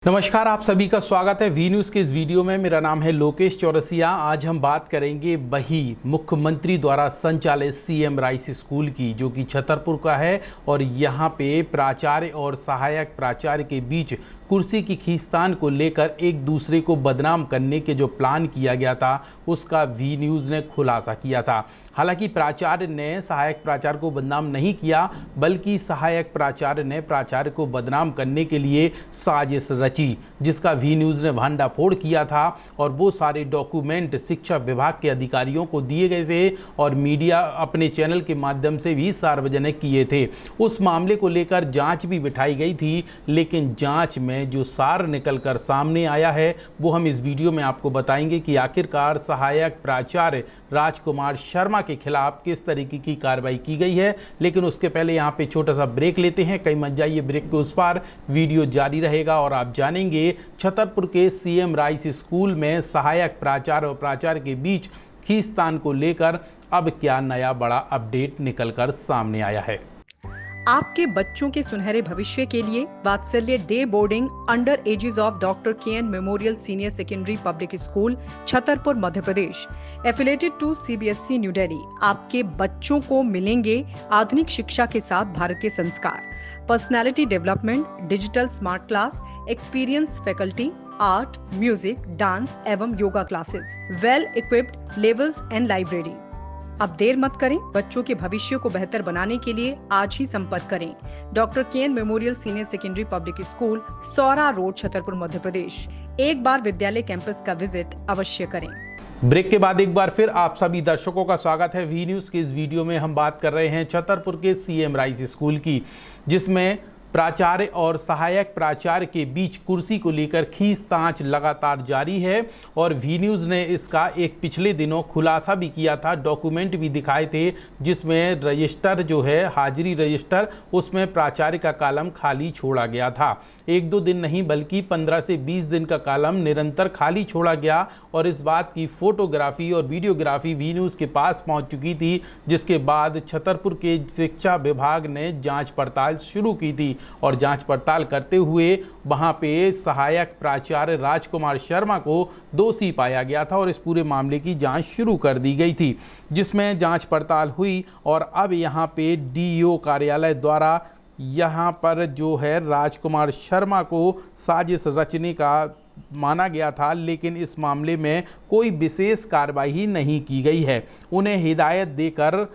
नमस्कार, आप सभी का स्वागत है वी न्यूज़ के इस वीडियो में। मेरा नाम है लोकेश चौरसिया। आज हम बात करेंगे वही मुख्यमंत्री द्वारा संचालित सीएम राइस स्कूल की, जो कि छतरपुर का है और यहाँ पे प्राचार्य और सहायक प्राचार्य के बीच कुर्सी की खींचतान को लेकर एक दूसरे को बदनाम करने के जो प्लान किया गया था उसका वी न्यूज़ ने खुलासा किया था। हालांकि प्राचार्य ने सहायक प्राचार्य को बदनाम नहीं किया, बल्कि सहायक प्राचार्य ने प्राचार्य को बदनाम करने के लिए साजिश रची, जिसका वी न्यूज़ ने भंडाफोड़ किया था। और वो सारे डॉक्यूमेंट शिक्षा विभाग के अधिकारियों को दिए गए थे और मीडिया अपने चैनल के माध्यम से भी सार्वजनिक किए थे। उस मामले को लेकर जांच भी बिठाई गई थी, लेकिन जांच में जो सार निकलकर सामने आया है वो हम इस वीडियो में आपको बताएंगे कि आखिरकार सहायक प्राचार्य राजकुमार शर्मा के खिलाफ किस तरीके की कार्रवाई की गई है। लेकिन उसके पहले यहाँ पे छोटा सा ब्रेक लेते हैं, कहीं मत जाइए, ब्रेक के उस पार वीडियो जारी रहेगा और आप जानेंगे छतरपुर के सीएम राइस स्कूल में सहायक प्राचार्य और प्राचार्य के बीच खींचतान को लेकर अब क्या नया बड़ा अपडेट निकलकर सामने आया है। आपके बच्चों के सुनहरे भविष्य के लिए Vatsalya day boarding under ages of doctor K memorial senior secondary public school Chhatarpur Madhya Pradesh affiliated to CBSE new Delhi आपके बच्चों को मिलेंगे आधुनिक शिक्षा के साथ भारतीय संस्कार, personality development, digital smart class, experience faculty, art, music, dance एवं yoga classes, well equipped levels and library. अब देर मत करें, बच्चों के भविष्य को बेहतर बनाने के लिए आज ही संपर्क करें doctor K memorial senior secondary public school, Saura road, Chhatarpur Madhya Pradesh. एक बार विद्यालय कैंपस का विजिट अवश्य करें। ब्रेक के बाद एक बार फिर आप सभी दर्शकों का स्वागत है वी न्यूज़ के इस वीडियो में। हम बात कर रहे हैं छतरपुर के सीएम राइस स्कूल की, जिसमें प्राचार्य और सहायक प्राचार्य के बीच कुर्सी को लेकर खींचतान लगातार जारी है। और वी न्यूज़ ने इसका एक पिछले दिनों खुलासा भी किया था, डॉक्यूमेंट भी दिखाए थे, जिसमें रजिस्टर जो है, हाजिरी रजिस्टर, उसमें प्राचार्य का कॉलम खाली छोड़ा गया था। एक दो दिन नहीं बल्कि 15 से 20 दिन का कॉलम निरंतर खाली छोड़ा गया और इस बात की फोटोग्राफी और वीडियोग्राफी वी न्यूज़ के पास पहुंच चुकी थी, जिसके बाद छतरपुर के शिक्षा विभाग ने जांच पड़ताल शुरू की थी। और जांच पड़ताल करते हुए वहां पे सहायक प्राचार्य राजकुमार शर्मा को दोषी पाया गया था और इस पूरे मामले की जांच शुरू कर दी गई थी, जिसमें जांच पड़ताल हुई। और अब यहां पे डीईओ कार्यालय द्वारा यहाँ पर जो है राजकुमार शर्मा को साजिश रचने का माना गया था, लेकिन इस मामले में कोई विशेष कार्रवाई नहीं की गई है। उन्हें हिदायत देकर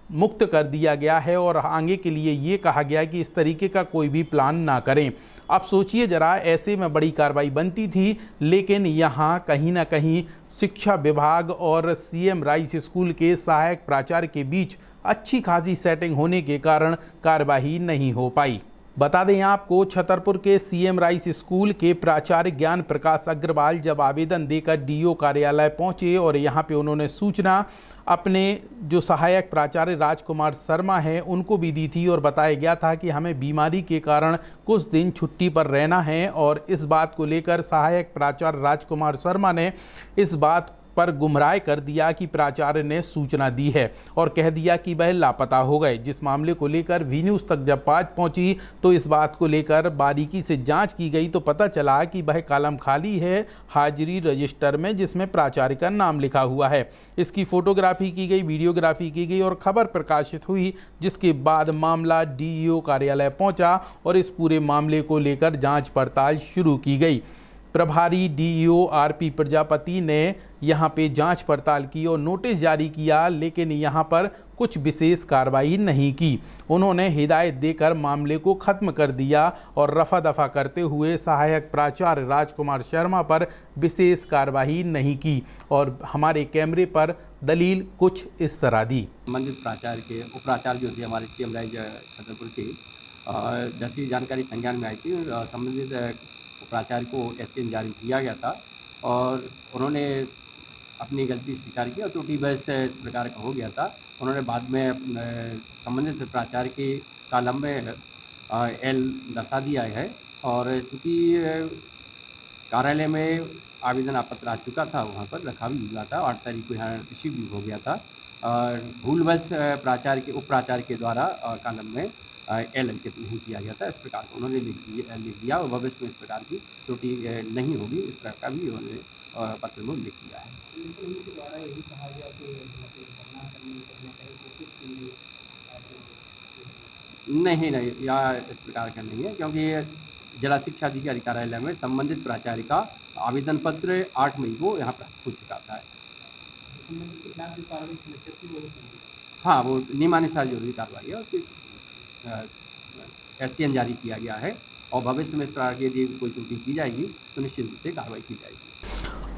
मुक्त कर दिया गया है और आगे के लिए ये कहा गया कि इस तरीके का कोई भी प्लान ना करें। अब सोचिए जरा, ऐसे में बड़ी कार्रवाई बनती थी, लेकिन यहाँ कहीं ना कहीं शिक्षा विभाग और सीएम राइस स्कूल के सहायक प्राचार्य के बीच अच्छी खासी सेटिंग होने के कारण कार्रवाई नहीं हो पाई। बता दें आपको, छतरपुर के सीएम राइस स्कूल के प्राचार्य ज्ञान प्रकाश अग्रवाल जब आवेदन देकर डीईओ कार्यालय पहुंचे और यहां पे उन्होंने सूचना अपने जो सहायक प्राचार्य राजकुमार शर्मा हैं उनको भी दी थी और बताया गया था कि हमें बीमारी के कारण कुछ दिन छुट्टी पर रहना है। और इस बात को लेकर सहायक प्राचार्य राजकुमार शर्मा ने इस बात पर गुमराह कर दिया कि प्राचार्य ने सूचना दी है और कह दिया कि वह लापता हो गए। जिस मामले को लेकर वी न्यूज़ तक जब बात पहुंची तो इस बात को लेकर बारीकी से जांच की गई तो पता चला कि वह कॉलम खाली है हाजिरी रजिस्टर में, जिसमें प्राचार्य का नाम लिखा हुआ है। इसकी फोटोग्राफी की गई, वीडियोग्राफी की गई और खबर प्रकाशित हुई, जिसके बाद मामला डीईओ कार्यालय पहुंचा और इस पूरे मामले को लेकर जाँच पड़ताल शुरू की गई। प्रभारी डीईओ आरपी प्रजापति ने यहां पे जांच पड़ताल की और नोटिस जारी किया, लेकिन यहां पर कुछ विशेष कार्रवाई नहीं की। उन्होंने हिदायत देकर मामले को खत्म कर दिया और रफा दफा करते हुए सहायक प्राचार्य राजकुमार शर्मा पर विशेष कार्रवाई नहीं की। और हमारे कैमरे पर दलील कुछ इस तरह दी। संबंधित प्राचार्य के उपप्राचार्य जो थे हमारे सीएम राइस छतरपुर के, जैसी जानकारी संज्ञान में आई थी, संबंधित प्राचार्य को एसकेएन जारी किया गया था और उन्होंने अपनी गलती स्वीकार की और त्रुटि बस इस प्रकार का हो गया था। उन्होंने बाद में संबंधित प्राचार्य के कॉलम में एल दर्शा दिया है और चूँकि कार्यालय में आवेदन आपत्र आ चुका था, वहाँ पर रखा भी हुआ था, 8 तारीख को यहाँ रिसीव भी हो गया था। भूलवश प्राचार्य के उप प्राचार्य के द्वारा कॉलम में एल अंकित नहीं किया गया था। इस प्रकार का उन्होंने लिख दिया और भविष्य में इस प्रकार की त्रुटि नहीं होगी, इस प्रकार का भी उन्होंने पत्र में उल्लेख किया है। नहीं, यह इस प्रकार का नहीं है, क्योंकि जिला शिक्षा अधिकारी कार्यालय में संबंधित प्राचार्य का आवेदन पत्र 8 मई को यहाँ प्राप्त हो चुका था। हाँ, वो नियमानुसार जरूरी कार्रवाई है, उसकी SCN जारी किया गया है और भविष्य में इस प्रकार की यदि कोई त्रुटि की जाएगी तो निश्चित रूप से कार्रवाई की जाएगी।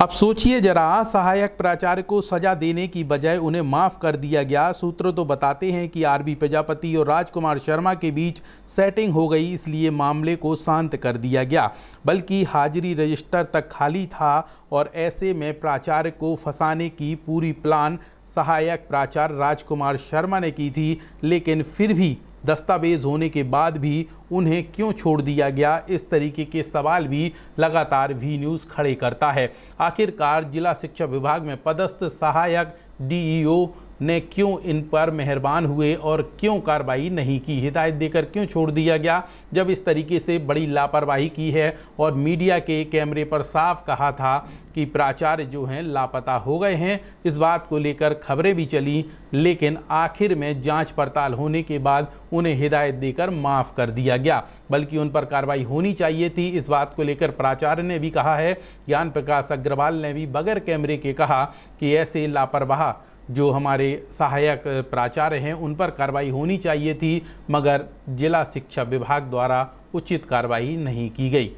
अब सोचिए जरा, सहायक प्राचार्य को सजा देने की बजाय उन्हें माफ कर दिया गया। सूत्र तो बताते हैं कि RB प्रजापति और राजकुमार शर्मा के बीच सेटिंग हो गई, इसलिए मामले को शांत कर दिया गया। बल्कि हाजिरी रजिस्टर तक खाली था और ऐसे में प्राचार्य को फंसाने की पूरी प्लान सहायक प्राचार्य राजकुमार शर्मा ने की थी। लेकिन फिर भी दस्तावेज होने के बाद भी उन्हें क्यों छोड़ दिया गया, इस तरीके के सवाल भी लगातार वी न्यूज़ खड़े करता है। आखिरकार जिला शिक्षा विभाग में पदस्थ सहायक DEO ने क्यों इन पर मेहरबान हुए और क्यों कार्रवाई नहीं की, हिदायत देकर क्यों छोड़ दिया गया, जब इस तरीके से बड़ी लापरवाही की है और मीडिया के कैमरे पर साफ कहा था कि प्राचार्य जो हैं लापता हो गए हैं। इस बात को लेकर खबरें भी चली, लेकिन आखिर में जांच पड़ताल होने के बाद उन्हें हिदायत देकर माफ़ कर दिया गया, बल्कि उन पर कार्रवाई होनी चाहिए थी। इस बात को लेकर प्राचार्य ने भी कहा है, ज्ञान प्रकाश अग्रवाल ने भी बगैर कैमरे के कहा कि ऐसे लापरवाह जो हमारे सहायक प्राचार्य हैं उन पर कार्रवाई होनी चाहिए थी, मगर जिला शिक्षा विभाग द्वारा उचित कार्रवाई नहीं की गई।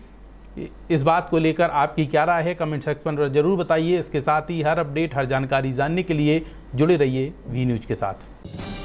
इस बात को लेकर आपकी क्या राय है, कमेंट सेक्शन पर जरूर बताइए। इसके साथ ही हर अपडेट, हर जानकारी जानने के लिए जुड़े रहिए वी न्यूज़ के साथ।